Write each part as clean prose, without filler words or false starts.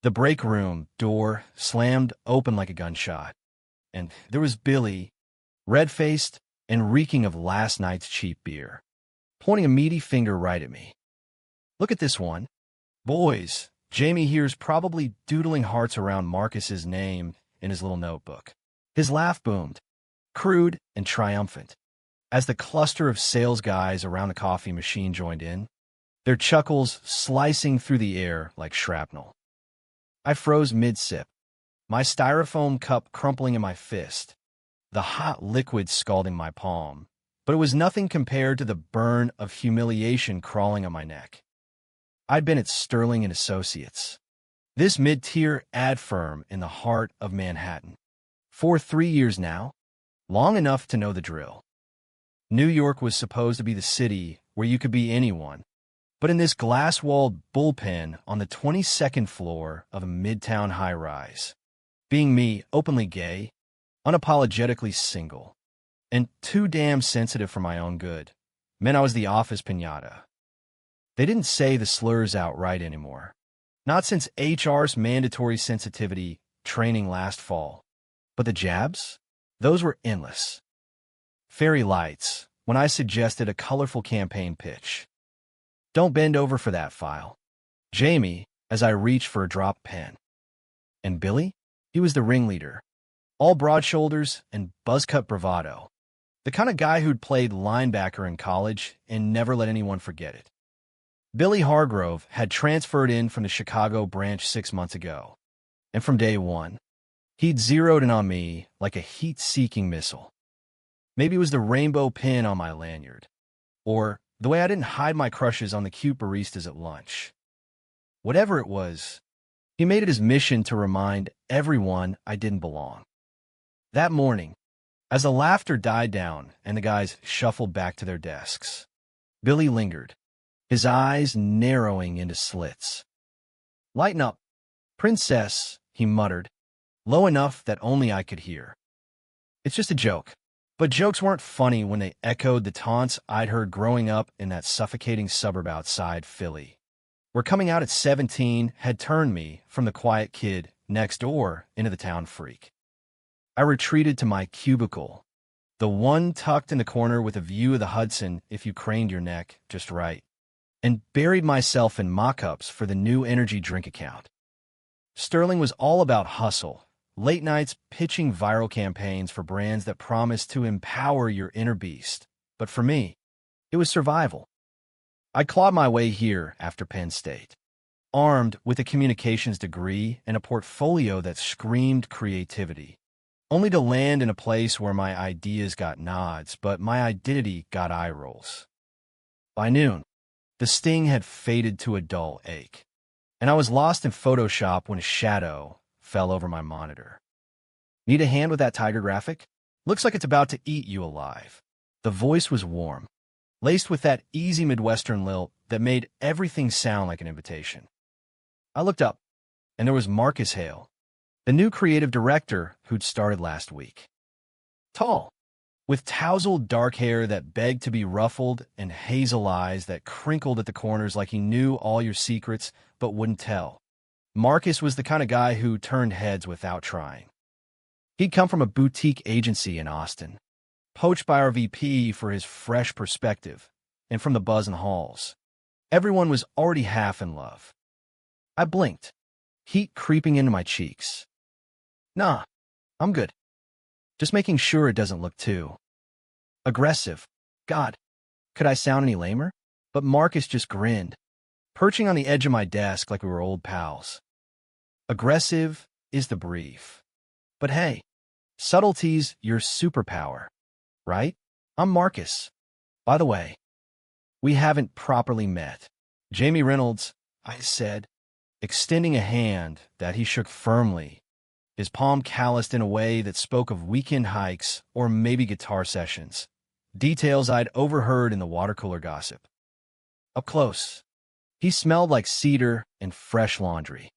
The break room door slammed open like a gunshot, and there was Billy, red-faced and reeking of last night's cheap beer, pointing a meaty finger right at me. "Look at this one. Boys, Jamie here's probably doodling hearts around Marcus's name in his little notebook." His laugh boomed, crude and triumphant, as the cluster of sales guys around the coffee machine joined in, their chuckles slicing through the air like shrapnel. I froze mid-sip, my styrofoam cup crumpling in my fist, the hot liquid scalding my palm, but it was nothing compared to the burn of humiliation crawling on my neck. I'd been at Sterling and Associates, this mid-tier ad firm in the heart of Manhattan, for 3 years now, long enough to know the drill. New York was supposed to be the city where you could be anyone, but in this glass-walled bullpen on the 22nd floor of a midtown high-rise, being me, openly gay, unapologetically single, and too damn sensitive for my own good, meant I was the office piñata. They didn't say the slurs outright anymore, not since HR's mandatory sensitivity training last fall. But the jabs? Those were endless. Fairy lights, when I suggested a colorful campaign pitch. "Don't bend over for that file." Jamie, as I reached for a drop pen. And Billy? He was the ringleader. All broad shoulders and buzz-cut bravado. The kind of guy who'd played linebacker in college and never let anyone forget it. Billy Hargrove had transferred in from the Chicago branch 6 months ago. And from day one, he'd zeroed in on me like a heat-seeking missile. Maybe it was the rainbow pin on my lanyard, or the way I didn't hide my crushes on the cute baristas at lunch. Whatever it was, he made it his mission to remind everyone I didn't belong. That morning, as the laughter died down and the guys shuffled back to their desks, Billy lingered, his eyes narrowing into slits. "Lighten up, princess," he muttered, low enough that only I could hear. "It's just a joke." But jokes weren't funny when they echoed the taunts I'd heard growing up in that suffocating suburb outside Philly, where coming out at 17 had turned me from the quiet kid next door into the town freak. I retreated to my cubicle, the one tucked in the corner with a view of the Hudson if you craned your neck just right, and buried myself in mock-ups for the new energy drink account. Sterling was all about hustle, late nights pitching viral campaigns for brands that promised to empower your inner beast. But for me, it was survival. I clawed my way here after Penn State, armed with a communications degree and a portfolio that screamed creativity, only to land in a place where my ideas got nods, but my identity got eye rolls. By noon, the sting had faded to a dull ache, and I was lost in Photoshop when a shadow fell over my monitor. "Need a hand with that tiger graphic? Looks like it's about to eat you alive." The voice was warm, laced with that easy Midwestern lilt that made everything sound like an invitation. I looked up, and there was Marcus Hale, the new creative director who'd started last week. Tall, with tousled dark hair that begged to be ruffled and hazel eyes that crinkled at the corners like he knew all your secrets but wouldn't tell. Marcus was the kind of guy who turned heads without trying. He'd come from a boutique agency in Austin, poached by our VP for his fresh perspective, and from the buzz in the halls, everyone was already half in love. I blinked, heat creeping into my cheeks. "Nah, I'm good. Just making sure it doesn't look too aggressive." God, could I sound any lamer? But Marcus just grinned, perching on the edge of my desk like we were old pals. Aggressive is the brief. But hey, subtlety's your superpower, right? I'm Marcus. By the way, we haven't properly met. "Jamie Reynolds," I said, extending a hand that he shook firmly, his palm calloused in a way that spoke of weekend hikes or maybe guitar sessions, details I'd overheard in the water cooler gossip. Up close, he smelled like cedar and fresh laundry,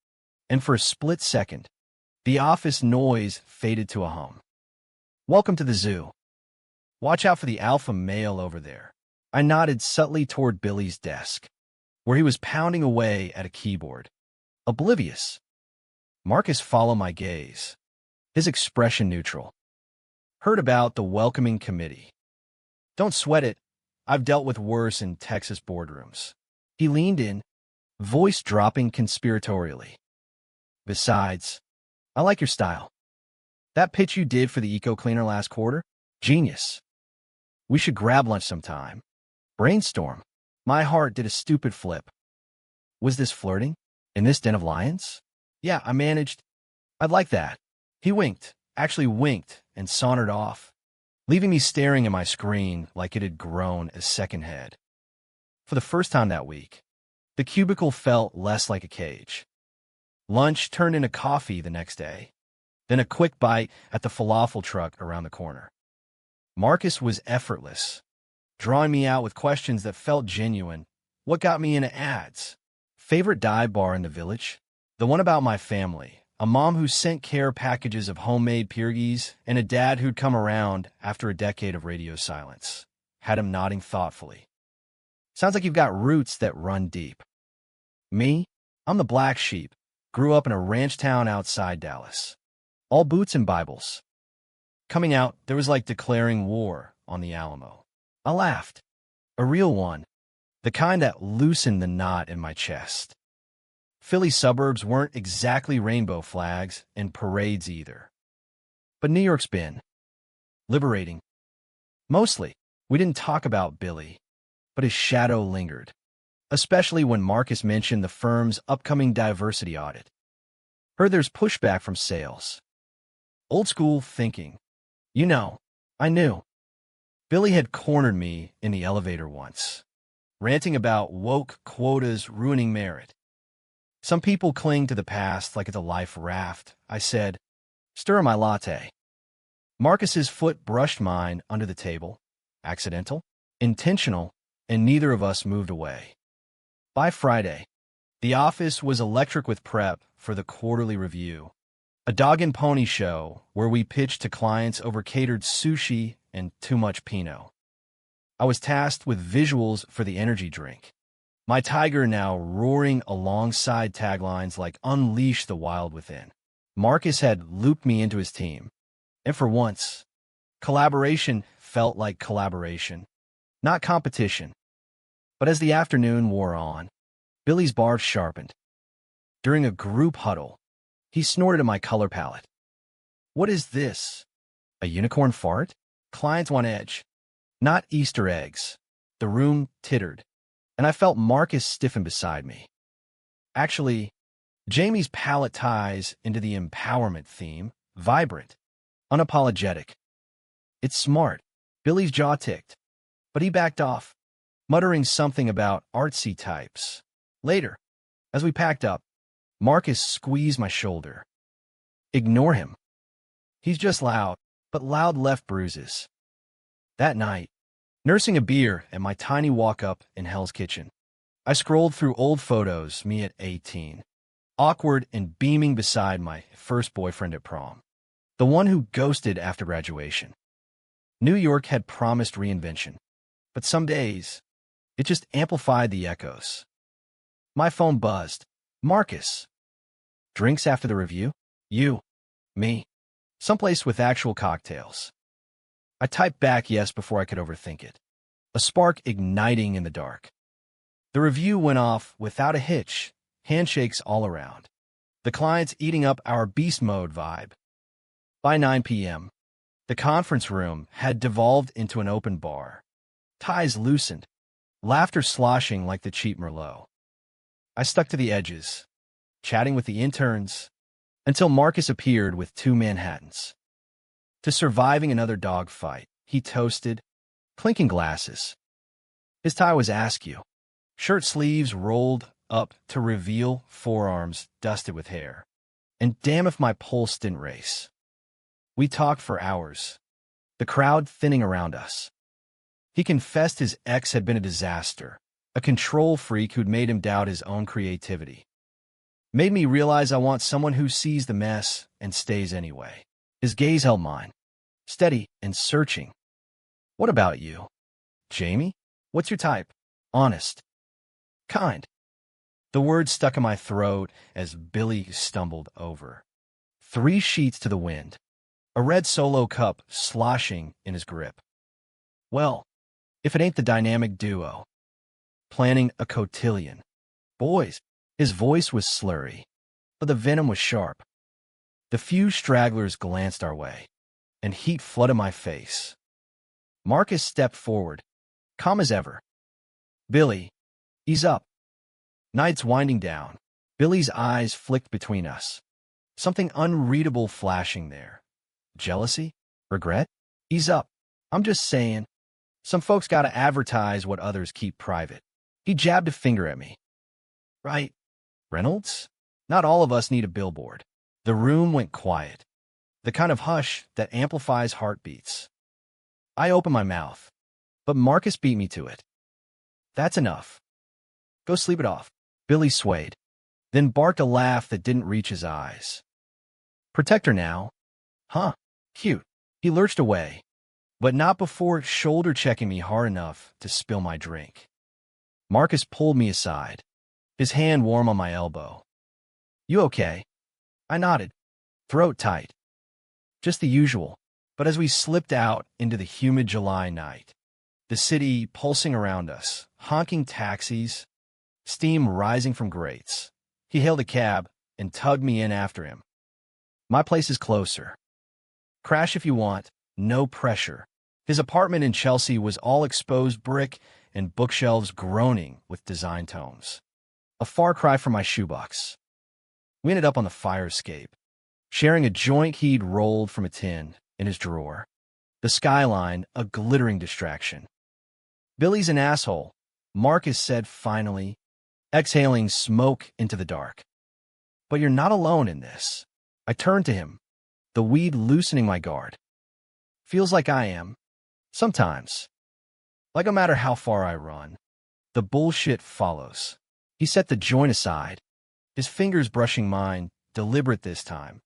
and for a split second, the office noise faded to a hum. "Welcome to the zoo. Watch out for the alpha male over there." I nodded subtly toward Billy's desk, where he was pounding away at a keyboard, oblivious Marcus followed my gaze, his expression neutral. Heard about the welcoming committee. Don't sweat it. I've dealt with worse in Texas boardrooms. He leaned in, voice dropping conspiratorially. Besides, I like your style. That pitch you did for the eco cleaner last quarter? Genius. We should grab lunch sometime. Brainstorm. My heart did a stupid flip. Was this flirting? In this den of lions? Yeah, I managed. I'd like that. He winked, actually winked, and sauntered off, leaving me staring at my screen like it had grown a second head. For the first time that week, the cubicle felt less like a cage. Lunch turned into coffee the next day, then a quick bite at the falafel truck around the corner. Marcus was effortless, drawing me out with questions that felt genuine. What got me into ads? Favorite dive bar in the village? The one about my family. A mom who sent care packages of homemade pierogies, and a dad who'd come around after a decade of radio silence. Had him nodding thoughtfully. Sounds like you've got roots that run deep. Me? I'm the black sheep. Grew up in a ranch town outside Dallas. All boots and Bibles. Coming out, there was like declaring war on the Alamo. I laughed. A real one. The kind that loosened the knot in my chest. Philly suburbs weren't exactly rainbow flags and parades either. But New York's been liberating. Mostly, we didn't talk about Billy, but his shadow lingered, especially when Marcus mentioned the firm's upcoming diversity audit. Heard there's pushback from sales. Old school thinking. You know, I knew. Billy had cornered me in the elevator once, ranting about woke quotas ruining merit. Some people cling to the past like it's a life raft. I said, stir my latte. Marcus's foot brushed mine under the table. Accidental, intentional, and neither of us moved away. By Friday, the office was electric with prep for the quarterly review, a dog and pony show where we pitched to clients over catered sushi and too much Pinot. I was tasked with visuals for the energy drink. My tiger now roaring alongside taglines like Unleash the Wild Within. Marcus had looped me into his team. And for once, collaboration felt like collaboration, not competition. But as the afternoon wore on, Billy's barb sharpened. During a group huddle, he snorted at my color palette. What is this? A unicorn fart? Clients want edge, not Easter eggs. The room tittered, and I felt Marcus stiffen beside me. Actually, Jamie's palette ties into the empowerment theme, vibrant, unapologetic. It's smart. Billy's jaw ticked, but he backed off, muttering something about artsy types. Later, as we packed up, Marcus squeezed my shoulder. Ignore him. He's just loud, but loud left bruises. That night, nursing a beer at my tiny walk-up in Hell's Kitchen, I scrolled through old photos, me at 18, awkward and beaming beside my first boyfriend at prom, the one who ghosted after graduation. New York had promised reinvention, but some days, it just amplified the echoes. My phone buzzed. Marcus. Drinks after the review? You. Me. Someplace with actual cocktails. I typed back yes before I could overthink it. A spark igniting in the dark. The review went off without a hitch, handshakes all around. The clients eating up our beast mode vibe. By 9 p.m., the conference room had devolved into an open bar. Ties loosened, laughter sloshing like the cheap Merlot. I stuck to the edges, chatting with the interns, until Marcus appeared with 2 Manhattans. To surviving another dogfight, he toasted, clinking glasses. His tie was askew, shirt sleeves rolled up to reveal forearms dusted with hair. And damn if my pulse didn't race. We talked for hours, the crowd thinning around us. He confessed his ex had been a disaster, a control freak who'd made him doubt his own creativity. Made me realize I want someone who sees the mess and stays anyway. His gaze held mine, steady and searching. What about you? Jamie? What's your type? Honest. Kind. The words stuck in my throat as Billy stumbled over. 3 sheets to the wind, a red Solo cup sloshing in his grip. Well, if it ain't the dynamic duo, planning a cotillion. Boys, his voice was slurry, but the venom was sharp. The few stragglers glanced our way, and heat flooded my face. Marcus stepped forward, calm as ever. Billy, ease up. Night's winding down. Billy's eyes flicked between us. Something unreadable flashing there. Jealousy? Regret? Ease up. I'm just saying. Some folks gotta advertise what others keep private. He jabbed a finger at me. Right, Reynolds? Not all of us need a billboard. The room went quiet. The kind of hush that amplifies heartbeats. I opened my mouth, but Marcus beat me to it. That's enough. Go sleep it off. Billy swayed, then barked a laugh that didn't reach his eyes. Protect her now. Huh, cute. He lurched away, but not before shoulder-checking me hard enough to spill my drink. Marcus pulled me aside, his hand warm on my elbow. You okay? I nodded, throat tight. Just the usual. But as we slipped out into the humid July night, the city pulsing around us, honking taxis, steam rising from grates, he hailed a cab and tugged me in after him. My place is closer. Crash if you want, no pressure. His apartment in Chelsea was all exposed brick and bookshelves groaning with design tomes. A far cry from my shoebox. We ended up on the fire escape, sharing a joint he'd rolled from a tin in his drawer. The skyline, a glittering distraction. Billy's an asshole, Marcus said finally, exhaling smoke into the dark. But you're not alone in this. I turned to him, the weed loosening my guard. Feels like I am. Sometimes. Like no matter how far I run, the bullshit follows. He set the joint aside, his fingers brushing mine, deliberate this time.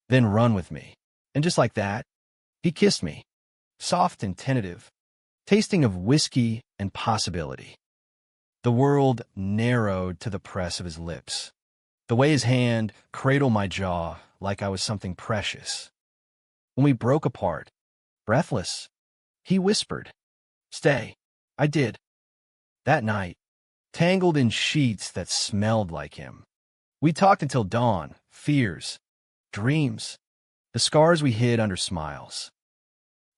Then run with me. And just like that, he kissed me, soft and tentative, tasting of whiskey and possibility. The world narrowed to the press of his lips, the way his hand cradled my jaw like I was something precious. When we broke apart, breathless, he whispered, "Stay." I did. That night, tangled in sheets that smelled like him. We talked until dawn, fears, dreams, the scars we hid under smiles.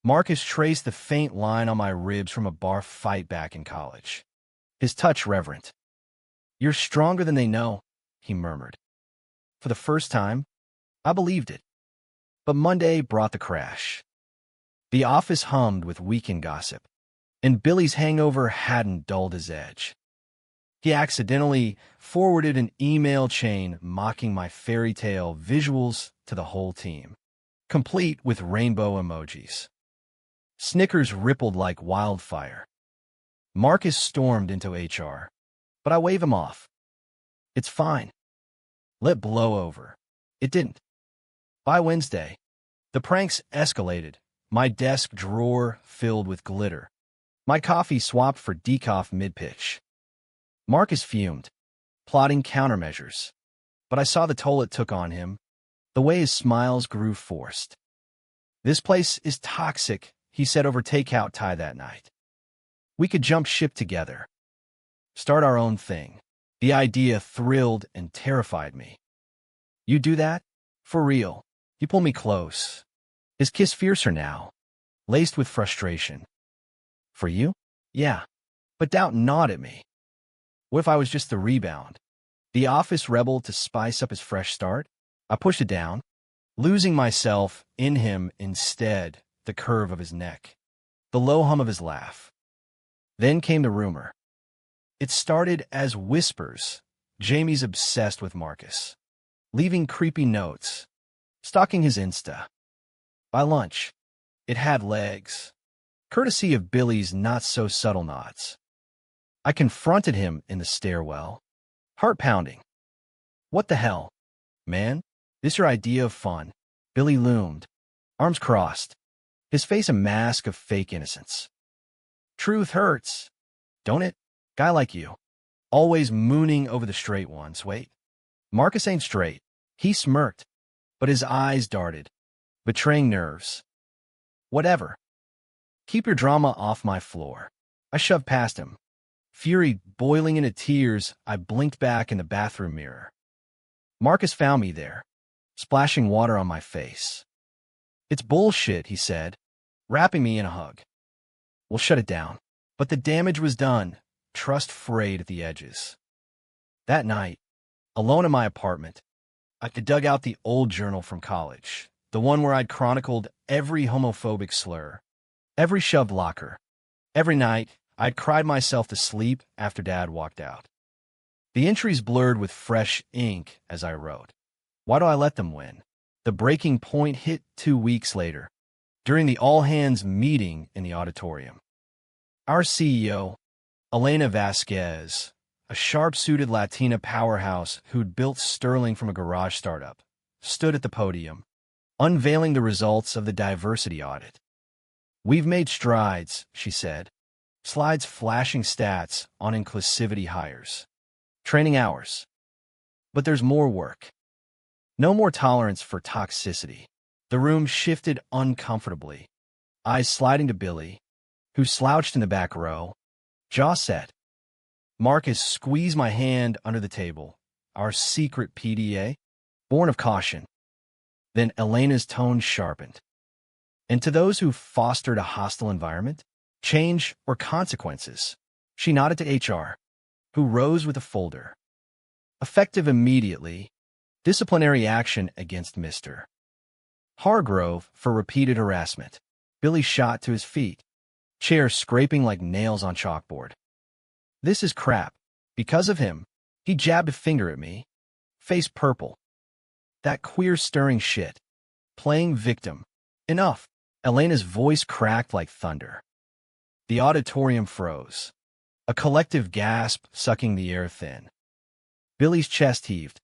Marcus traced the faint line on my ribs from a bar fight back in college. His touch reverent. "You're stronger than they know," he murmured. For the first time, I believed it. But Monday brought the crash. The office hummed with weekend gossip, and Billy's hangover hadn't dulled his edge. He accidentally forwarded an email chain mocking my fairy tale visuals to the whole team, complete with rainbow emojis. Snickers rippled like wildfire. Marcus stormed into HR, but I waved him off. It's fine. Let blow over. It didn't. By Wednesday, the pranks escalated, my desk drawer filled with glitter, my coffee swapped for decaf mid-pitch. Marcus fumed, plotting countermeasures, but I saw the toll it took on him, the way his smiles grew forced. "This place is toxic," he said over takeout tie that night. We could jump ship together, start our own thing. The idea thrilled and terrified me. "You do that? For real?" He pulled me close, his kiss fiercer now, laced with frustration. "For you? Yeah." But doubt gnawed at me. What if I was just the rebound, the office rebel to spice up his fresh start? I pushed it down, losing myself in him instead, the curve of his neck, the low hum of his laugh. Then came the rumor. It started as whispers. Jamie's obsessed with Marcus, leaving creepy notes, stalking his Insta. By lunch, it had legs, courtesy of Billy's not-so-subtle nods. I confronted him in the stairwell, heart pounding. "What the hell? Man, this your idea of fun?" Billy loomed, arms crossed, his face a mask of fake innocence. "Truth hurts, don't it? Guy like you. always mooning over the straight ones. Wait, Marcus ain't straight. He smirked, but his eyes darted, betraying nerves. Whatever. Keep your drama off my floor. I shoved past him. Fury boiling into tears, I blinked back in the bathroom mirror. Marcus found me there, splashing water on my face. It's bullshit, he said, wrapping me in a hug. We'll shut it down. But the damage was done, trust frayed at the edges. That night, alone in my apartment, I dug out the old journal from college, the one where I'd chronicled every homophobic slur, every shoved locker. Every night, I'd cried myself to sleep after Dad walked out. The entries blurred with fresh ink as I wrote. Why do I let them win? The breaking point hit 2 weeks later, during the all-hands meeting in the auditorium. Our CEO, Elena Vasquez, a sharp-suited Latina powerhouse who'd built Sterling from a garage startup, stood at the podium, unveiling the results of the diversity audit. We've made strides, she said, slides flashing stats on inclusivity hires, training hours. But there's more work. No more tolerance for toxicity. The room shifted uncomfortably, eyes sliding to Billy, who slouched in the back row, jaw set. Marcus squeezed my hand under the table, our secret PDA, born of caution. Then Elena's tone sharpened. And to those who fostered a hostile environment, change or consequences, she nodded to HR, who rose with a folder. Effective immediately, disciplinary action against Mr. Hargrove for repeated harassment. Billy shot to his feet, chair scraping like nails on chalkboard. This is crap. Because of him, he jabbed a finger at me, face purple. That queer stirring shit. Playing victim. Enough. Elena's voice cracked like thunder. The auditorium froze, a collective gasp sucking the air thin. Billy's chest heaved,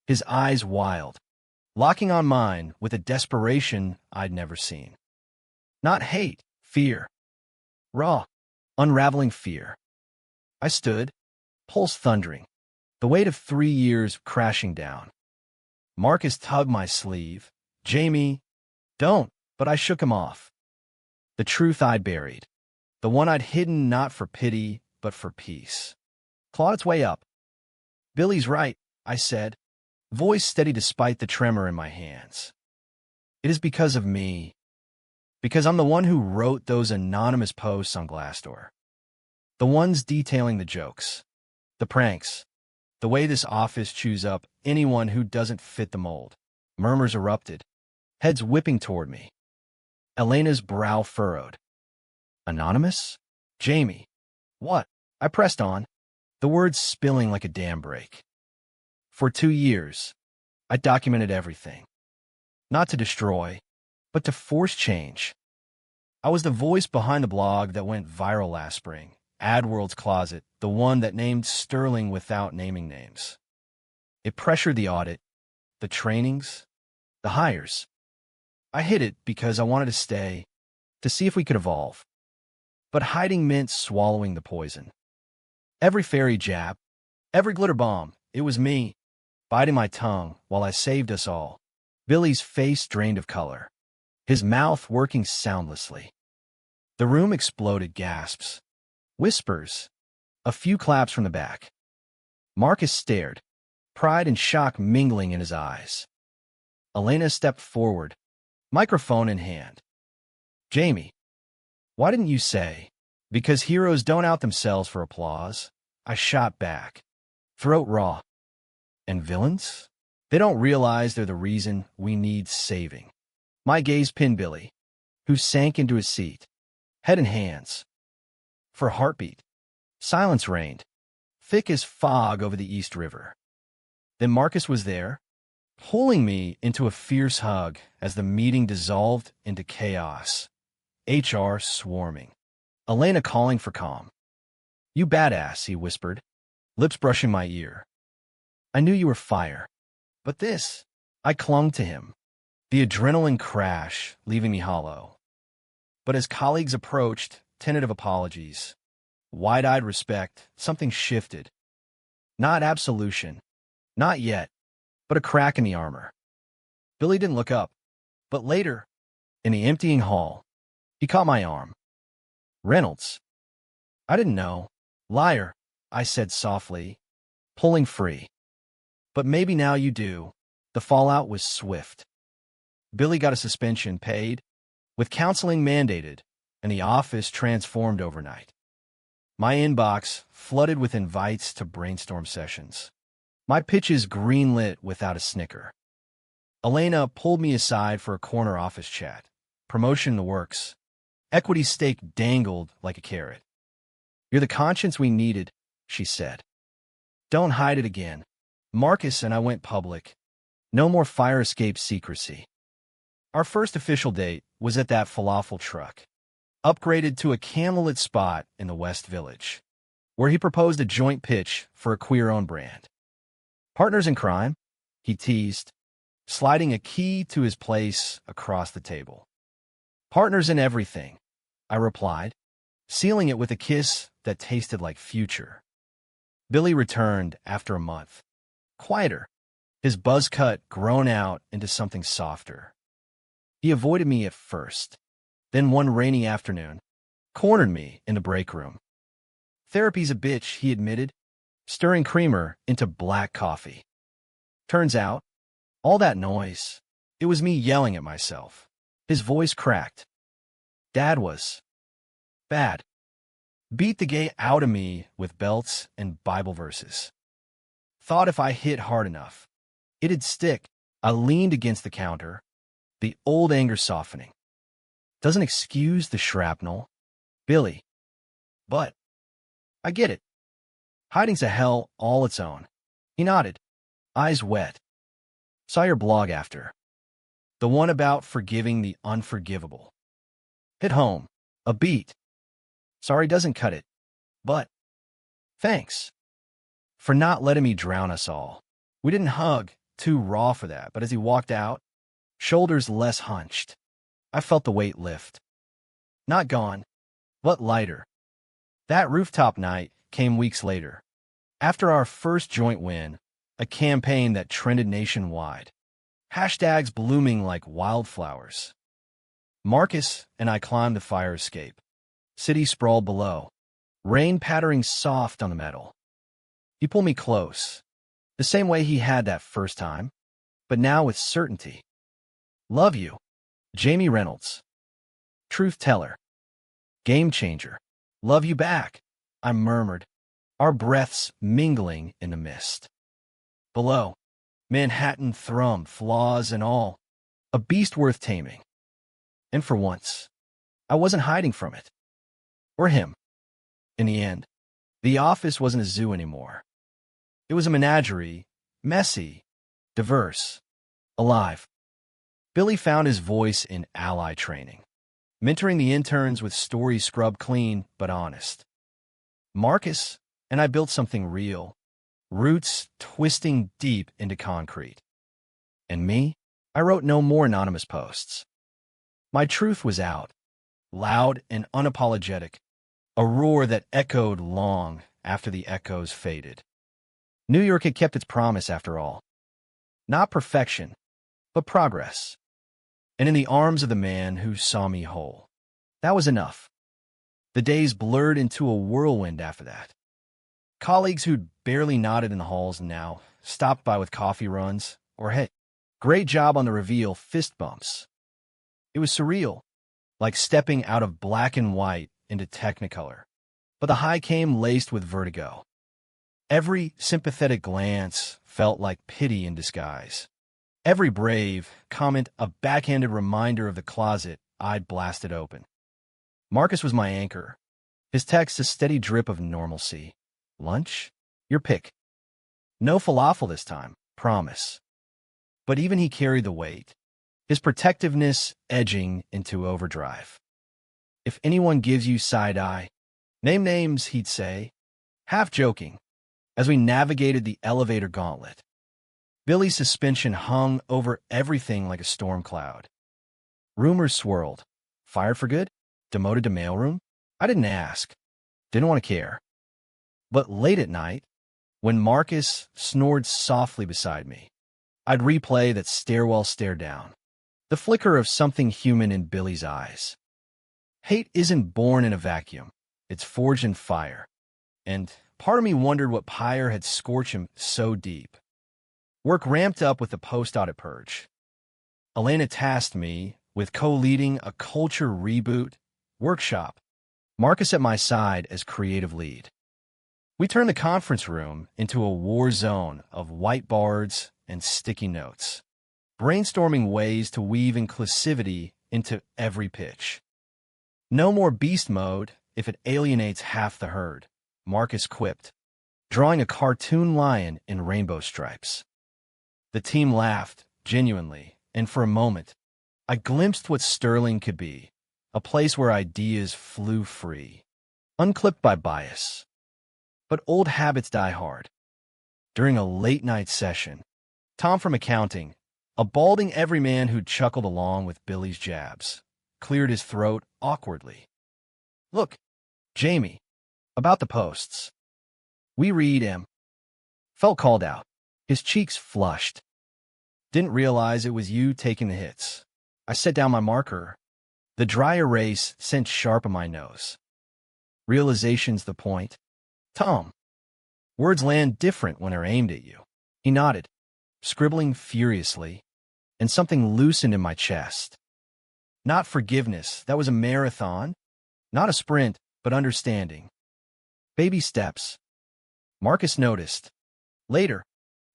his eyes wild, locking on mine with a desperation I'd never seen. Not hate, fear. Raw, unraveling fear. I stood, pulse thundering, the weight of 3 years crashing down. Marcus tugged my sleeve. Jamie, don't, but I shook him off. The truth I'd buried, the one I'd hidden not for pity, but for peace, clawed its way up. Billy's right, I said, voice steady despite the tremor in my hands. It is because of me. Because I'm the one who wrote those anonymous posts on Glassdoor. The ones detailing the jokes, the pranks, the way this office chews up anyone who doesn't fit the mold. Murmurs erupted, heads whipping toward me. Elena's brow furrowed. Anonymous? Jamie. What? I pressed on, the words spilling like a dam break. For 2 years, I documented everything. Not to destroy, but to force change. I was the voice behind the blog that went viral last spring, AdWorld's Closet, the one that named Sterling without naming names. It pressured the audit, the trainings, the hires. I hid it because I wanted to stay, to see if we could evolve. But hiding meant swallowing the poison. Every fairy jab, every glitter bomb, it was me, biting my tongue while I saved us all. Billy's face drained of color, his mouth working soundlessly. The room exploded gasps, whispers, a few claps from the back. Marcus stared, pride and shock mingling in his eyes. Elena stepped forward, microphone in hand. Jamie, why didn't you say? Because heroes don't out themselves for applause. I shot back, throat raw. And villains? They don't realize they're the reason we need saving. My gaze pinned Billy, who sank into his seat, head in hands. For a heartbeat, silence reigned, thick as fog over the East River. Then Marcus was there, pulling me into a fierce hug as the meeting dissolved into chaos. HR swarming. Elena calling for calm. You badass, he whispered, lips brushing my ear. I knew you were fire. But this, I clung to him. The adrenaline crash, leaving me hollow. But as colleagues approached, tentative apologies, wide-eyed respect, something shifted. Not absolution. Not yet, but a crack in the armor. Billy didn't look up, but later, in the emptying hall, he caught my arm. Reynolds. I didn't know. Liar, I said softly, pulling free. But maybe now you do. The fallout was swift. Billy got a suspension paid, with counseling mandated, and the office transformed overnight. My inbox flooded with invites to brainstorm sessions. My pitches greenlit without a snicker. Elena pulled me aside for a corner office chat. Promotion in the works. Equity stake dangled like a carrot. You're the conscience we needed, she said. Don't hide it again. Marcus and I went public. No more fire escape secrecy. Our first official date was at that falafel truck, upgraded to a candlelit spot in the West Village, where he proposed a joint pitch for a queer-owned brand. Partners in crime, he teased, sliding a key to his place across the table. Partners in everything, I replied, sealing it with a kiss that tasted like future. Billy returned after a month, quieter, his buzz cut grown out into something softer. He avoided me at first, then one rainy afternoon, cornered me in the break room. Therapy's a bitch, he admitted, stirring creamer into black coffee. Turns out, all that noise, it was me yelling at myself. His voice cracked. Dad was bad. Beat the gay out of me with belts and Bible verses. Thought if I hit hard enough, it'd stick. I leaned against the counter, the old anger softening. Doesn't excuse the shrapnel, Billy. But I get it. Hiding's a hell all its own. He nodded, eyes wet. Saw your blog after. The one about forgiving the unforgivable. Hit home. A beat. Sorry doesn't cut it. But thanks for not letting me drown us all. We didn't hug, too raw for that, but as he walked out, shoulders less hunched, I felt the weight lift. Not gone, but lighter. That rooftop night came weeks later, after our first joint win, a campaign that trended nationwide. Hashtags blooming like wildflowers. Marcus and I climbed the fire escape. City sprawled below, rain pattering soft on the metal. He pulled me close, the same way he had that first time, but now with certainty. Love you, Jamie Reynolds. Truth teller. Game changer. Love you back, I murmured, our breaths mingling in the mist. Below, Manhattan thrummed, flaws and all, a beast worth taming. And for once, I wasn't hiding from it. Or him. In the end, the office wasn't a zoo anymore. It was a menagerie, messy, diverse, alive. Billy found his voice in ally training, mentoring the interns with stories scrubbed clean but honest. Marcus and I built something real, roots twisting deep into concrete. And me, I wrote no more anonymous posts. My truth was out, loud and unapologetic, a roar that echoed long after the echoes faded. New York had kept its promise after all. Not perfection, but progress. And in the arms of the man who saw me whole. That was enough. The days blurred into a whirlwind after that. Colleagues who'd barely nodded in the halls now stopped by with coffee runs, or hey, great job on the reveal fist bumps. It was surreal, like stepping out of black and white into Technicolor. But the high came laced with vertigo. Every sympathetic glance felt like pity in disguise. Every brave comment a backhanded reminder of the closet I'd blasted open. Marcus was my anchor. His text a steady drip of normalcy. Lunch? Your pick. No falafel this time, promise. But even he carried the weight, his protectiveness edging into overdrive. If anyone gives you side-eye, name names, he'd say, half joking, as we navigated the elevator gauntlet. Billy's suspension hung over everything like a storm cloud. Rumors swirled. Fired for good? Demoted to mailroom? I didn't ask. Didn't want to care. But late at night, When Marcus snored softly beside me, I'd replay that stairwell stare down, the flicker of something human in Billy's eyes. Hate isn't born in a vacuum. It's forged in fire. And part of me wondered what pyre had scorched him so deep. Work ramped up with the post-audit purge. Elena tasked me with co-leading a culture reboot workshop, Marcus at my side as creative lead. We turned the conference room into a war zone of whiteboards and sticky notes, brainstorming ways to weave inclusivity into every pitch. No more beast mode if it alienates half the herd, Marcus quipped, drawing a cartoon lion in rainbow stripes. The team laughed, genuinely, and for a moment, I glimpsed what Sterling could be, a place where ideas flew free, unclipped by bias. But old habits die hard. During a late-night session, Tom from accounting, a balding everyman who'd chuckled along with Billy's jabs, cleared his throat awkwardly. "Look, Jamie, about the posts. We read him." Felt called out. His cheeks flushed. "Didn't realize it was you taking the hits." I set down my marker. The dry erase sent sharp on my nose. "Realization's the point. Tom, words land different when they're aimed at you." He nodded, scribbling furiously, and something loosened in my chest. Not forgiveness, that was a marathon. Not a sprint, but understanding. Baby steps. Marcus noticed. Later,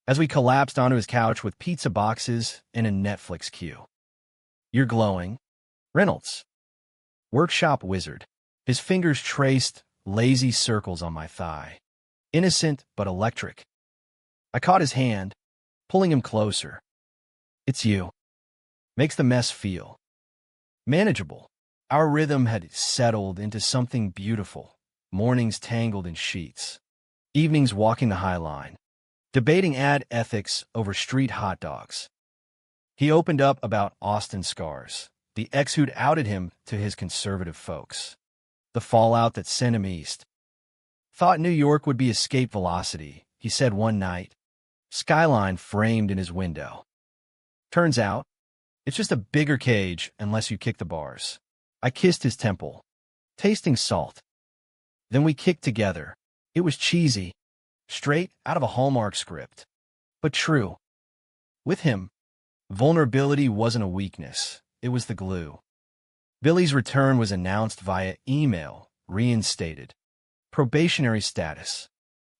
as we collapsed onto his couch with pizza boxes and a Netflix queue. "You're glowing. Reynolds." Workshop wizard. His fingers traced lazy circles on my thigh. Innocent but electric. I caught his hand, pulling him closer. "It's you." Makes the mess feel manageable. Our rhythm had settled into something beautiful. Mornings tangled in sheets. Evenings walking the High Line. Debating ad ethics over street hot dogs. He opened up about Austin Scars, the ex who'd outed him to his conservative folks. The fallout that sent him east. "Thought New York would be escape velocity," he said one night. Skyline framed in his window. "Turns out, it's just a bigger cage unless you kick the bars." I kissed his temple, tasting salt. Then we kicked together. It was cheesy, straight out of a Hallmark script, but true. With him, vulnerability wasn't a weakness. It was the glue. Billy's return was announced via email, reinstated. Probationary status.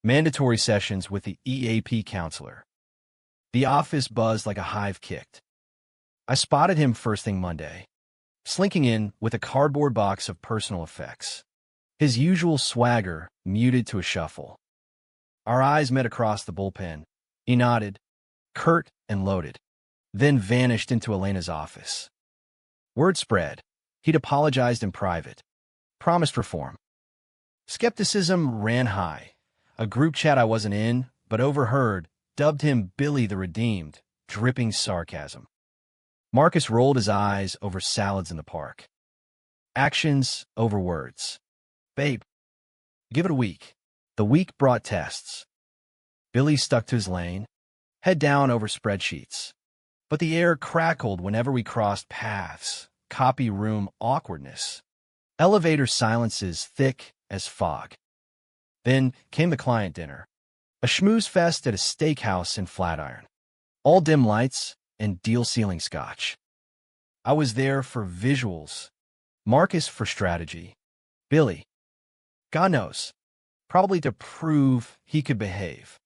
Mandatory sessions with the EAP counselor. The office buzzed like a hive kicked. I spotted him first thing Monday, slinking in with a cardboard box of personal effects. His usual swagger muted to a shuffle. Our eyes met across the bullpen. He nodded, curt and loaded, then vanished into Elena's office. Word spread. He'd apologized in private, promised reform. Skepticism ran high. A group chat I wasn't in, but overheard, dubbed him Billy the Redeemed, dripping sarcasm. Marcus rolled his eyes over salads in the park. Actions over words. "Babe, give it a week." The week brought tests. Billy stuck to his lane, head down over spreadsheets. But the air crackled whenever we crossed paths. Copy room awkwardness. Elevator silences thick as fog. Then came the client dinner. A schmooze fest at a steakhouse in Flatiron. All dim lights and deal ceiling scotch. I was there for visuals. Marcus for strategy. Billy, God knows, probably to prove he could behave.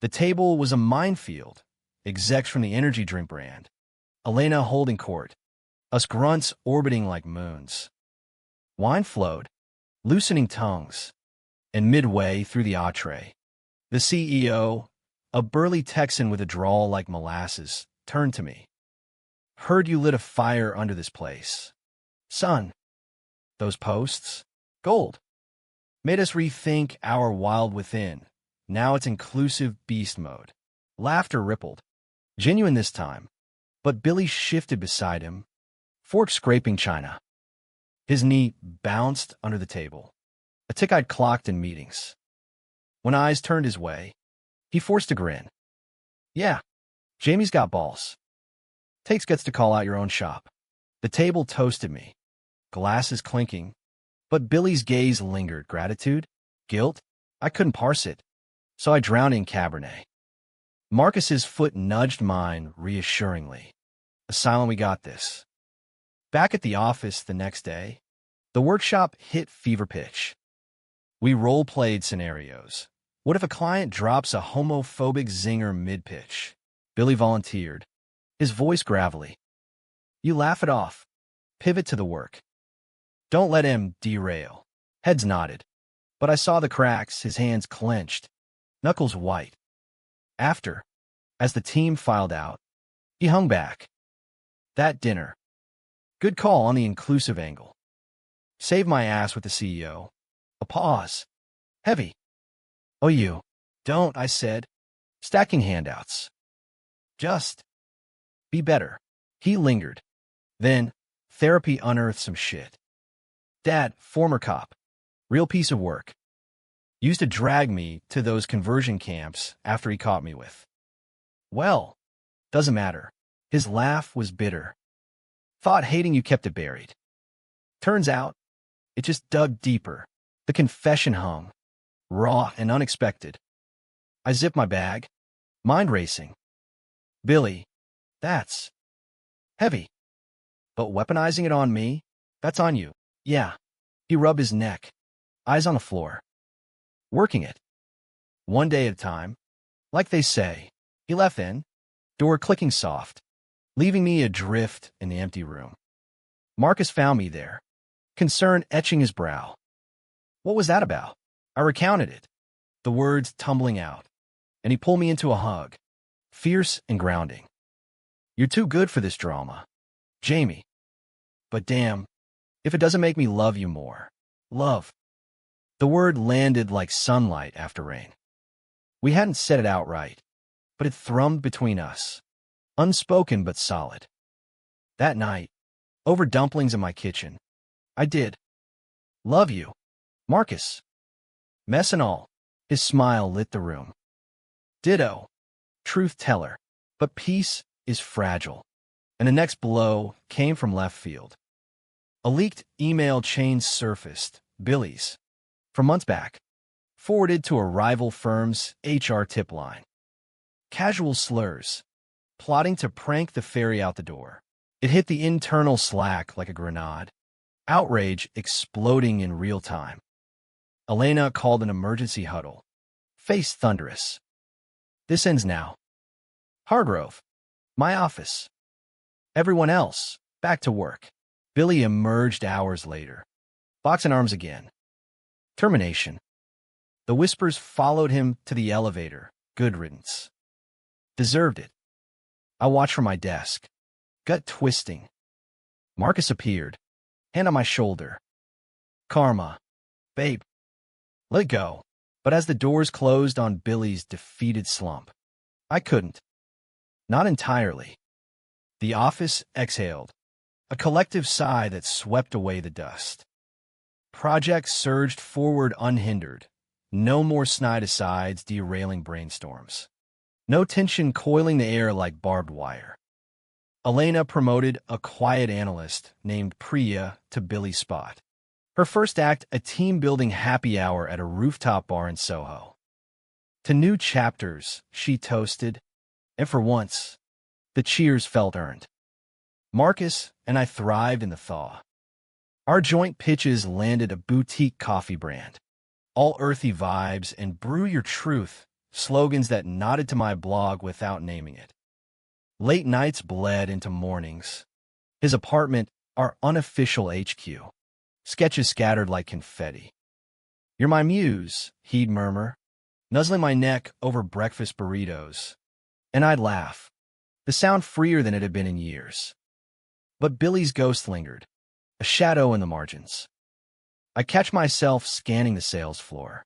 The table was a minefield. Execs from the energy drink brand. Elena holding court. Us grunts orbiting like moons. Wine flowed, loosening tongues. And midway through the entree, the CEO, a burly Texan with a drawl like molasses, turned to me. "Heard you lit a fire under this place. Son, those posts? Gold. Made us rethink our wild within. Now it's inclusive beast mode." Laughter rippled. Genuine this time. But Billy shifted beside him, fork scraping china. His knee bounced under the table. A tick I'd clocked in meetings. When eyes turned his way, He forced a grin. Yeah, Jamie's got balls. Takes gets to call out your own shop. The table toasted me, glasses clinking, but Billy's gaze lingered. Gratitude? Guilt? I couldn't parse it, so I drowned in Cabernet. Marcus's foot nudged mine reassuringly. Asylum, we got this. Back at the office the next day, the workshop hit fever pitch. We role-played scenarios. What if a client drops a homophobic zinger mid-pitch? Billy volunteered, his voice gravelly. You laugh it off. Pivot to the work. Don't let him derail. Heads nodded, but I saw the cracks, his hands clenched, knuckles white. After, as the team filed out, he hung back. That dinner. Good call on the inclusive angle. Save my ass with the CEO. A pause. Heavy. Oh, you. Don't, I said, stacking handouts. Just be better. He lingered. Then, therapy unearthed some shit. Dad, former cop. Real piece of work. Used to drag me to those conversion camps after he caught me with. Well, doesn't matter. His laugh was bitter. Thought hating you kept it buried. Turns out, it just dug deeper. The confession hung, raw and unexpected. I zipped my bag, mind racing. Billy, that's heavy. But weaponizing it on me, that's on you. Yeah. He rubbed his neck, eyes on the floor. Working it. One day at a time. Like they say. He left then, door clicking soft, leaving me adrift in the empty room. Marcus found me there, concern etching his brow. What was that about? I recounted it, the words tumbling out, and he pulled me into a hug, fierce and grounding. You're too good for this drama, Jamie. But damn, if it doesn't make me love you more. Love. The word landed like sunlight after rain. We hadn't said it outright, but it thrummed between us, unspoken but solid. That night, over dumplings in my kitchen, I did. Love you, Marcus. Mess and all, his smile lit the room. Ditto, truth teller, but peace is fragile. And the next blow came from left field. A leaked email chain surfaced, Billy's, from months back, forwarded to a rival firm's HR tip line. Casual slurs, plotting to prank the ferry out the door. It hit the internal Slack like a grenade, outrage exploding in real time. Elena called an emergency huddle, face thunderous. This ends now. Hargrove, my office. Everyone else, back to work. Billy emerged hours later, box in arms again. Termination. The whispers followed him to the elevator. Good riddance. Deserved it. I watched from my desk, gut twisting. Marcus appeared, hand on my shoulder. Karma. Babe. Let go. But as the doors closed on Billy's defeated slump, I couldn't. Not entirely. The office exhaled, a collective sigh that swept away the dust. Projects surged forward unhindered. No more snide asides derailing brainstorms. No tension coiling the air like barbed wire. Elena promoted a quiet analyst named Priya to Billy's spot. Her first act, a team-building happy hour at a rooftop bar in Soho. To new chapters, she toasted, and for once, the cheers felt earned. Marcus and I thrived in the thaw. Our joint pitches landed a boutique coffee brand. All earthy vibes and brew your truth, slogans that nodded to my blog without naming it. Late nights bled into mornings. His apartment, our unofficial HQ. Sketches scattered like confetti. You're my muse, he'd murmur, nuzzling my neck over breakfast burritos. And I'd laugh, the sound freer than it had been in years. But Billy's ghost lingered, a shadow in the margins. I catch myself scanning the sales floor,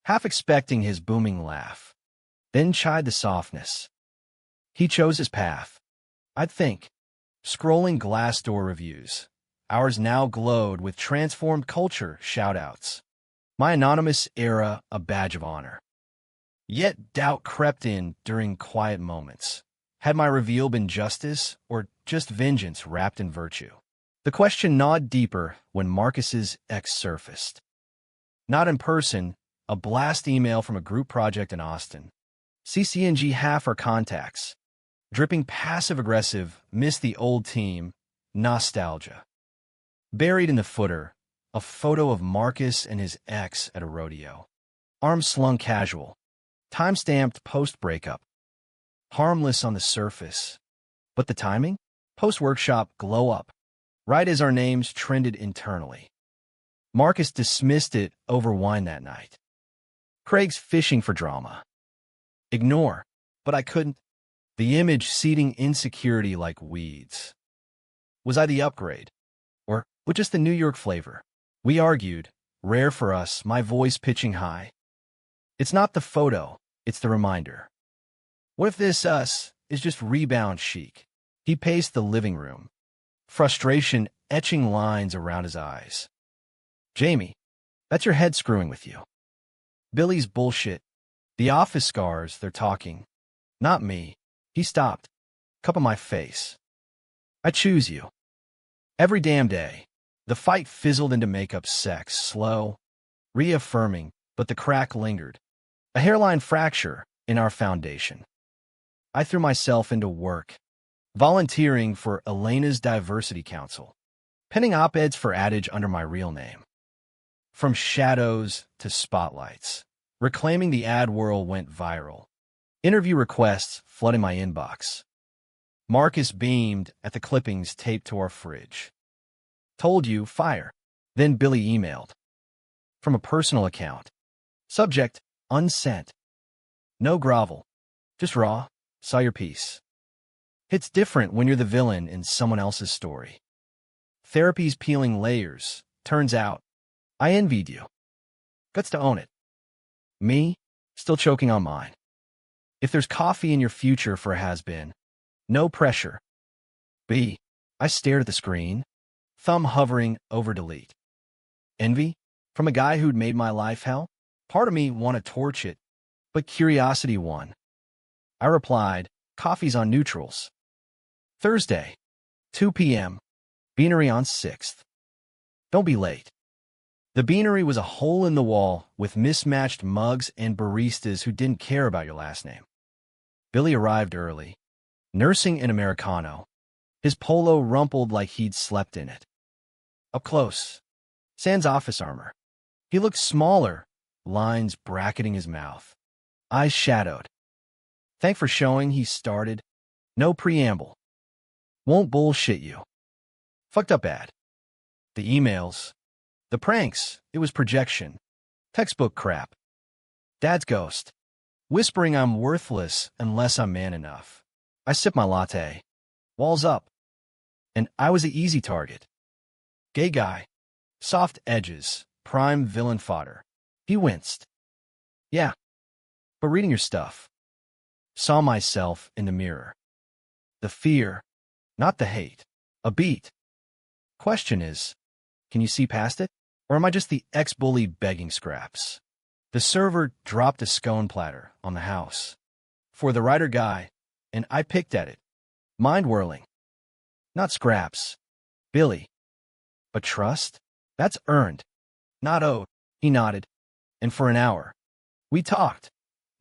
half expecting his booming laugh, then chide the softness. He chose his path, I'd think, scrolling Glassdoor reviews. Ours now glowed with transformed culture shout-outs. My anonymous era a badge of honor. Yet doubt crept in during quiet moments. Had my reveal been justice or just vengeance wrapped in virtue? The question gnawed deeper when Marcus's ex surfaced. Not in person, a blast email from a group project in Austin. CCNG half our contacts. Dripping passive-aggressive, miss the old team, nostalgia. Buried in the footer, a photo of Marcus and his ex at a rodeo. Arms slung casual. Time-stamped post-breakup. Harmless on the surface. But the timing? Post-workshop glow up. Right as our names trended internally. Marcus dismissed it over wine that night. Craig's fishing for drama. Ignore. But I couldn't. The image seeding insecurity like weeds. Was I the upgrade? Or with just the New York flavor? We argued, rare for us, my voice pitching high. It's not the photo, it's the reminder. What if this us is just rebound chic? He paced the living room, frustration etching lines around his eyes. Jamie, that's your head screwing with you. Billy's bullshit. The office scars, they're talking. Not me. He stopped. Cup of my face. I choose you. Every damn day. The fight fizzled into makeup sex, slow, reaffirming, but the crack lingered. A hairline fracture in our foundation. I threw myself into work, volunteering for Elena's Diversity Council, penning op-eds for Adage under my real name. From shadows to spotlights, reclaiming the ad world went viral. Interview requests flooding my inbox. Marcus beamed at the clippings taped to our fridge. Told you, fire. Then Billy emailed. From a personal account. Subject, unsent. No grovel. Just raw. Saw your piece. It's different when you're the villain in someone else's story. Therapy's peeling layers. Turns out, I envied you. Guts to own it. Me, still choking on mine. If there's coffee in your future for a has-been, no pressure. B. I stared at the screen, thumb hovering over delete. Envy? From a guy who'd made my life hell? Part of me wanted to torch it, but curiosity won. I replied, coffee's on neutrals. Thursday, 2 p.m., Beanery on 6th. Don't be late. The Beanery was a hole in the wall with mismatched mugs and baristas who didn't care about your last name. Billy arrived early, nursing an Americano, his polo rumpled like he'd slept in it. Up close, sans office armor. He looked smaller, lines bracketing his mouth. Eyes shadowed. Thanks for showing, he started. No preamble. Won't bullshit you. Fucked up ad. The emails. The pranks. It was projection. Textbook crap. Dad's ghost. Whispering I'm worthless unless I'm man enough. I sip my latte. Walls up. And I was the easy target. Gay guy. Soft edges. Prime villain fodder. He winced. Yeah. But reading your stuff. Saw myself in the mirror. The fear. Not the hate. A beat. Question is, can you see past it? Or am I just the ex-bully begging scraps? The server dropped a scone platter on the house. For the writer guy, and I picked at it. Mind whirling. Not scraps. Billy. But trust? That's earned. Not owed. He nodded. And for an hour. We talked.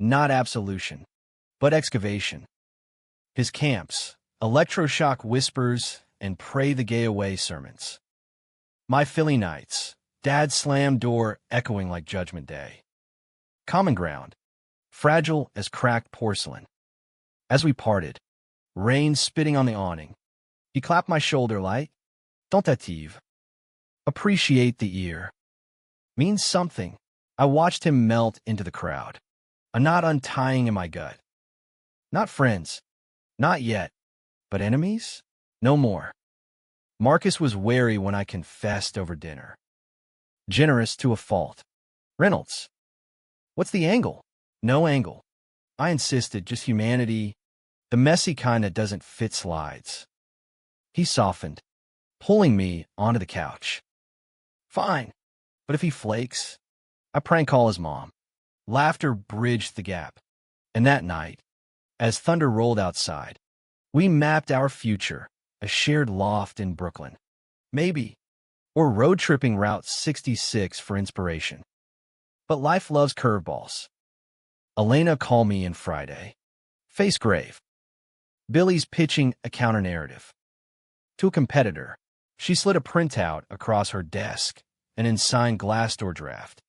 Not absolution. But excavation. His camps. Electroshock whispers and pray the gay away sermons. My Philly nights. Dad's slam door echoing like Judgment Day. Common ground. Fragile as cracked porcelain. As we parted, rain spitting on the awning. He clapped my shoulder light. Tentative. Appreciate the ear. Means something. I watched him melt into the crowd. A knot untying in my gut. Not friends. Not yet. But enemies? No more. Marcus was wary when I confessed over dinner. Generous to a fault. Reynolds. What's the angle? No angle. I insisted, just humanity. The messy kind that doesn't fit slides. He softened, pulling me onto the couch. Fine. But if he flakes, I prank call his mom. Laughter bridged the gap. And that night, as thunder rolled outside, we mapped our future, a shared loft in Brooklyn. Maybe. Or road tripping Route 66 for inspiration. But life loves curveballs. Elena called me in Friday. Face grave. Billy's pitching a counter-narrative. To a competitor, she slid a printout across her desk, an unsigned Glassdoor draft,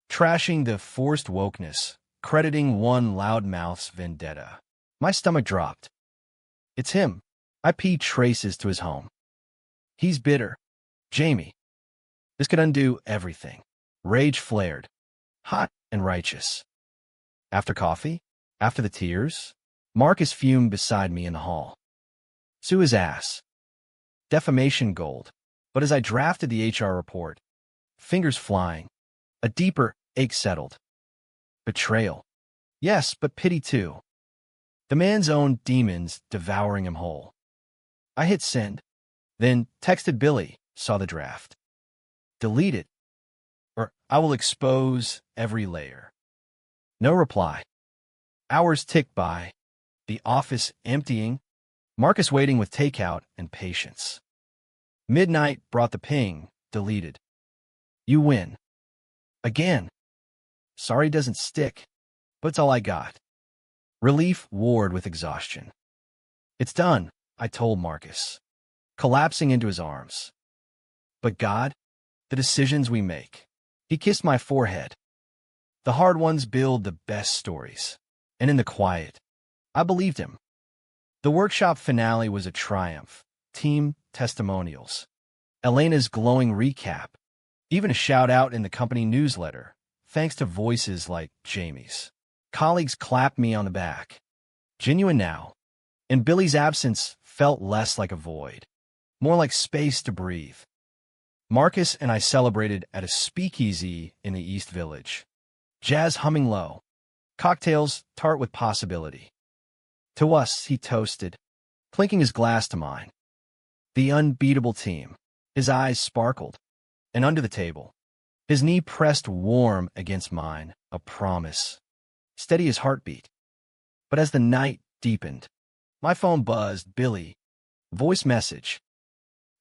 trashing the forced wokeness, crediting one loudmouth's vendetta. My stomach dropped. It's him. I peed traces to his home. He's bitter. Jamie. This could undo everything. Rage flared. Hot and righteous. After coffee? After the tears? Marcus fumed beside me in the hall. Sue his ass. Defamation gold. But as I drafted the HR report, fingers flying, a deeper ache settled. Betrayal. Yes, but pity too. The man's own demons devouring him whole. I hit send, then texted Billy, saw the draft. Delete it, or I will expose every layer. No reply. Hours ticked by, the office emptying, Marcus waiting with takeout and patience. Midnight brought the ping, deleted. You win. Again. Sorry doesn't stick, but it's all I got. Relief warred with exhaustion. It's done, I told Marcus, collapsing into his arms. But God, the decisions we make. He kissed my forehead. The hard ones build the best stories. And in the quiet, I believed him. The workshop finale was a triumph. Team testimonials. Elena's glowing recap. Even a shout-out in the company newsletter, thanks to voices like Jamie's. Colleagues clapped me on the back. Genuine now. And Billy's absence felt less like a void, more like space to breathe. Marcus and I celebrated at a speakeasy in the East Village. Jazz humming low. Cocktails tart with possibility. To us, he toasted, clinking his glass to mine. The unbeatable team. His eyes sparkled. And under the table, his knee pressed warm against mine, a promise. Steady as heartbeat. But as the night deepened, my phone buzzed. Billy. Voice message.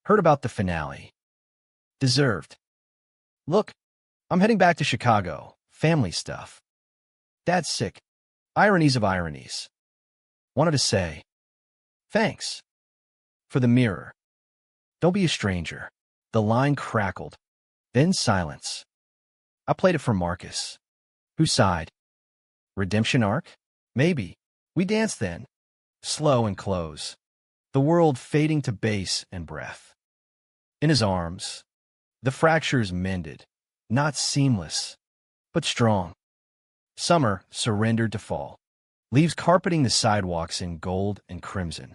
Heard about the finale. Deserved. Look, I'm heading back to Chicago. Family stuff. Dad's sick. Ironies of ironies. Wanted to say, thanks. For the mirror. Don't be a stranger. The line crackled. Then silence. I played it for Marcus, who sighed. Redemption arc? Maybe. We danced then. Slow and close. The world fading to bass and breath. In his arms, the fractures mended. Not seamless, but strong. Summer surrendered to fall. Leaves carpeting the sidewalks in gold and crimson.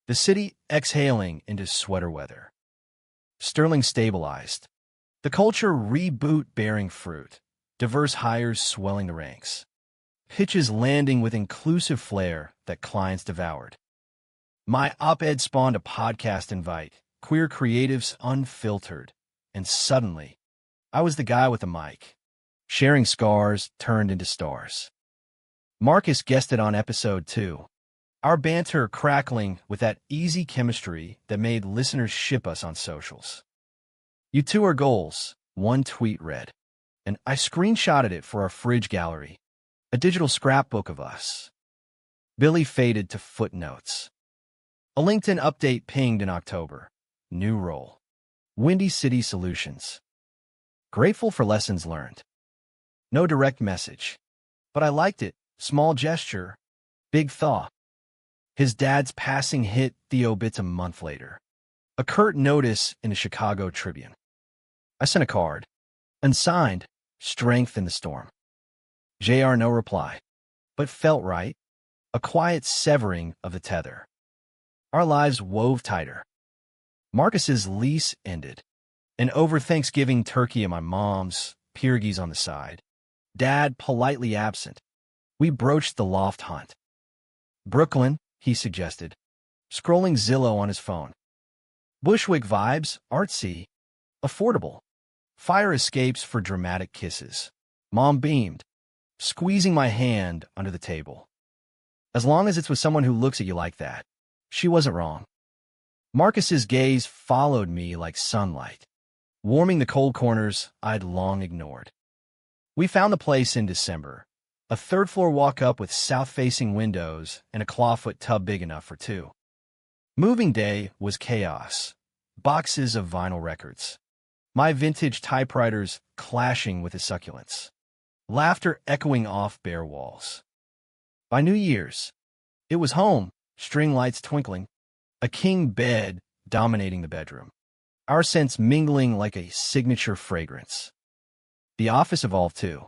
The city exhaling into sweater weather. Sterling stabilized. The culture reboot bearing fruit. Diverse hires swelling the ranks. Pitches landing with inclusive flair that clients devoured. My op-ed spawned a podcast invite. Queer creatives unfiltered. And suddenly, I was the guy with the mic. Sharing scars turned into stars. Marcus guested on episode 2. Our banter crackling with that easy chemistry that made listeners ship us on socials. You two are goals, one tweet read. And I screenshotted it for our fridge gallery. A digital scrapbook of us. Billy faded to footnotes. A LinkedIn update pinged in October. New role. Windy City Solutions. Grateful for lessons learned. No direct message. But I liked it. Small gesture. Big thaw. His dad's passing hit the obits a month later. A curt notice in the Chicago Tribune. I sent a card. Unsigned. Strength in the storm. JR no reply. But felt right. A quiet severing of the tether. Our lives wove tighter. Marcus's lease ended. And over Thanksgiving turkey at my mom's, pierogies on the side. Dad politely absent. We broached the loft hunt. Brooklyn, he suggested, scrolling Zillow on his phone. Bushwick vibes, artsy, affordable. Fire escapes for dramatic kisses. Mom beamed. squeezing my hand under the table. As long as it's with someone who looks at you like that. She wasn't wrong. Marcus's gaze followed me like sunlight, warming the cold corners I'd long ignored. We found the place in December, a third-floor walk-up with south-facing windows and a clawfoot tub big enough for two. Moving day was chaos. Boxes of vinyl records. My vintage typewriters clashing with the succulents. Laughter echoing off bare walls. By New Year's, it was home, string lights twinkling, a king bed dominating the bedroom, our scents mingling like a signature fragrance. The office evolved too.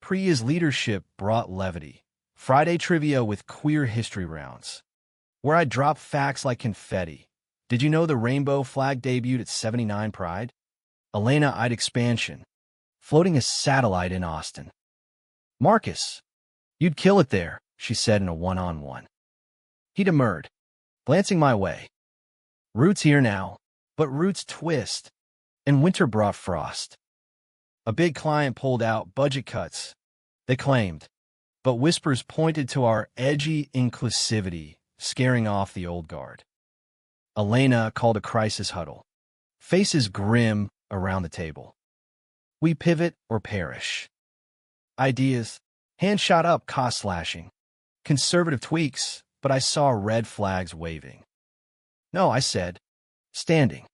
Priya's leadership brought levity. Friday trivia with queer history rounds, where I dropped facts like confetti. Did you know the rainbow flag debuted at 79 Pride? Elena eyed expansion, floating a satellite in Austin. Marcus, you'd kill it there, she said in a one-on-one. He demurred, glancing my way. Roots here now, but roots twist, and winter brought frost. A big client pulled out budget cuts, they claimed, but whispers pointed to our edgy inclusivity, scaring off the old guard. Elena called a crisis huddle, faces grim around the table. We pivot or perish. Ideas, hand shot up, cost slashing. Conservative tweaks, but I saw red flags waving. No, I said, standing.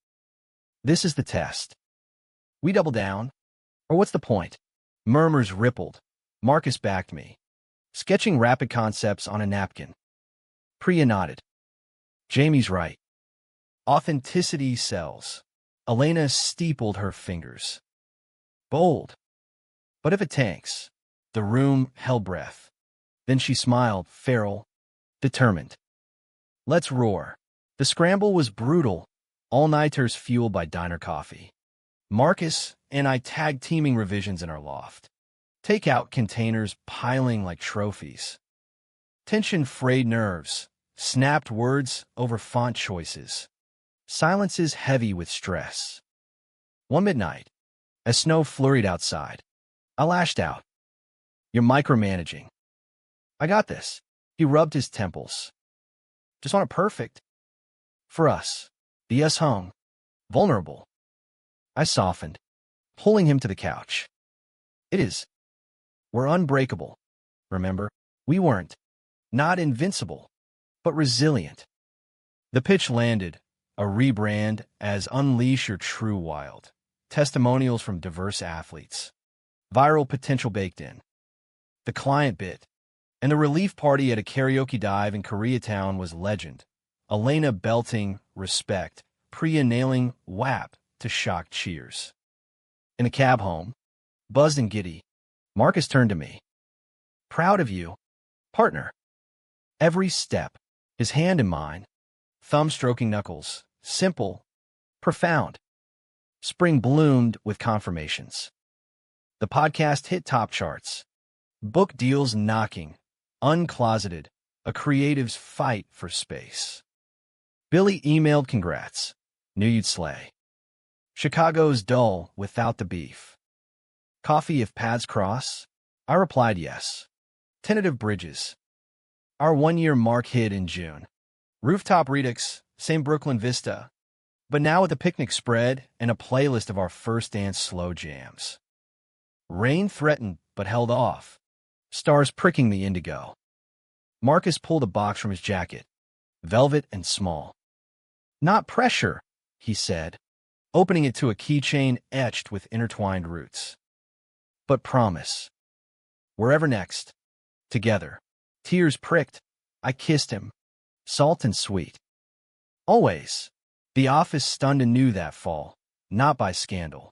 This is the test. We double down, or what's the point? Murmurs rippled. Marcus backed me, sketching rapid concepts on a napkin. Priya nodded. Jamie's right. Authenticity sells. Elena steepled her fingers. Bold. But if it tanks, the room held breath. Then she smiled, feral, determined. Let's roar. The scramble was brutal, all-nighters fueled by diner coffee. Marcus and I tag-teaming revisions in our loft. Takeout containers piling like trophies. Tension frayed nerves, snapped words over font choices. Silences heavy with stress. One midnight, as snow flurried outside, I lashed out. You're micromanaging. I got this. He rubbed his temples. Just want it perfect. For us. The us hung. Vulnerable. I softened, pulling him to the couch. It is. We're unbreakable. Remember? We weren't. Not invincible, but resilient. The pitch landed, a rebrand as Unleash Your True Wild. Testimonials from diverse athletes. Viral potential baked in. The client bit. And the relief party at a karaoke dive in Koreatown was legend. Elena belting respect, Priya nailing WAP to shock cheers. In a cab home, buzzed and giddy, Marcus turned to me. Proud of you, partner. Every step, his hand in mine, thumb stroking knuckles, simple, profound. Spring bloomed with confirmations. The podcast hit top charts. Book deals knocking, uncloseted, a creative's fight for space. Billy emailed congrats. Knew you'd slay. Chicago's dull without the beef. Coffee if paths cross? I replied yes. Tentative bridges. Our one-year mark hit in June. Rooftop redux, same Brooklyn vista, but now with a picnic spread and a playlist of our first dance slow jams. Rain threatened but held off, stars pricking the indigo. Marcus pulled a box from his jacket, velvet and small. Not pressure, he said, opening it to a keychain etched with intertwined roots. But promise. Wherever next, together. Tears pricked, I kissed him, salt and sweet. Always. The office stunned anew that fall, not by scandal,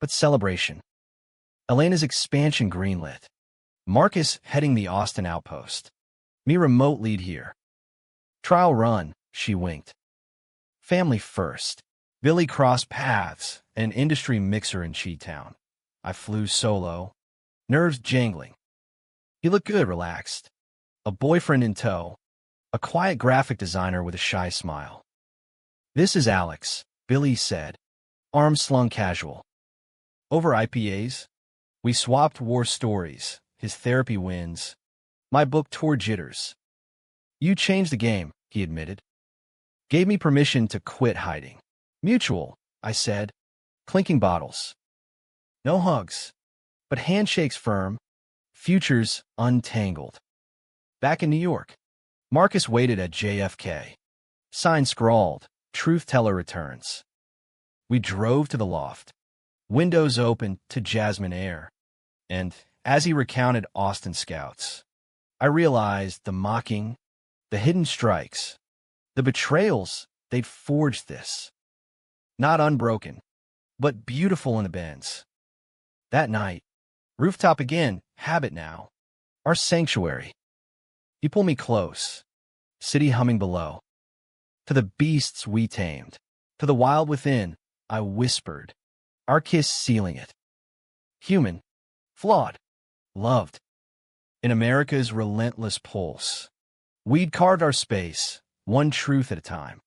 but celebration. Elena's expansion greenlit. Marcus heading the Austin outpost. Me remote lead here. Trial run, she winked. Family first. Billy crossed paths, an industry mixer in Cheetown. I flew solo, nerves jangling. He looked good, relaxed. A boyfriend in tow, a quiet graphic designer with a shy smile. This is Alex, Billy said, arms slung casual. Over IPAs, we swapped war stories, his therapy wins. My book tour jitters. You changed the game, he admitted. Gave me permission to quit hiding. Mutual, I said, clinking bottles. No hugs, but handshakes firm, futures untangled. Back in New York, Marcus waited at JFK. Sign scrawled, Truth Teller returns. We drove to the loft, windows open to jasmine air. And as he recounted Austin Scouts, I realized the mocking, the hidden strikes, the betrayals they'd forged this. Not unbroken, but beautiful in the bends. That night, rooftop again, habit now, our sanctuary. He pulled me close, city humming below. To the beasts we tamed, to the wild within, I whispered, our kiss sealing it. Human, flawed, loved. In America's relentless pulse, we'd carved our space, one truth at a time.